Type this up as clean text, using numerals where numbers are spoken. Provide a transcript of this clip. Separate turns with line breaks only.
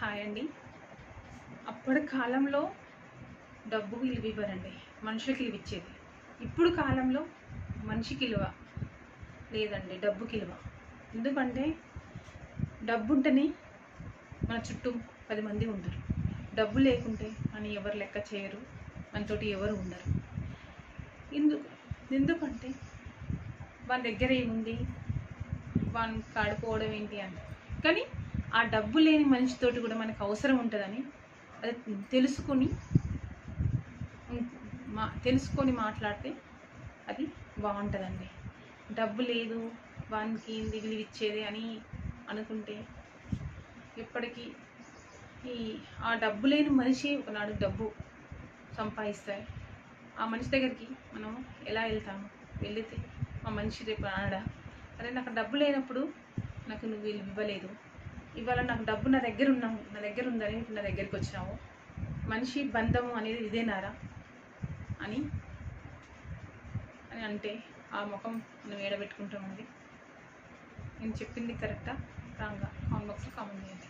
Hi అండి. అప్పటి కాలంలో డబ్బు విలువ ఇవ్వరండి, మనుషులకి విలువ ఇచ్చేది. ఇప్పుడు కాలంలో మనిషికి విలువ లేదండి, డబ్బుకి విలువ. ఎందుకంటే డబ్బు ఉంటేనే మన చుట్టూ 10 మంది ఉంటారు. డబ్బు లేకుంటే అని ఎవరు లెక్క చేయరు, మనతోటి ఎవరు ఉండరు. ఎందుకంటే వాళ్ళ దగ్గర ఏముంది, వాడిని కాడిపోవడం ఏంటి అని. కానీ ఆ డబ్బు లేని మనిషితోటి కూడా మనకు అవసరం ఉంటుందని అది తెలుసుకొని మాట్లాడితే అది బాగుంటుందండి. డబ్బు లేదు, వానికి ఏంది విలువ ఇచ్చేది అని అనుకుంటే ఎప్పటికీ ఆ డబ్బు లేని మనిషి ఒకనాడు డబ్బు సంపాదిస్తాయి. ఆ మనిషి దగ్గరికి మనం ఎలా వెళ్తాము? వెళితే ఆ మనిషి రేపు అనడా, అరే నాకు డబ్బు లేనప్పుడు నాకు నువ్వు విలువ ఇవ్వలేదు, ఇవాళ నాకు డబ్బు నా దగ్గర ఉందని నా దగ్గరికి వచ్చినావు, మనిషి బంధము అనేది ఇదేనారా అని అంటే ఆ ముఖం మనం ఏడబెట్టుకుంటామండి. నేను చెప్పింది కరెక్టా రాంగా? కామెంట్ బాక్స్లో కామెంట్ చేయండి.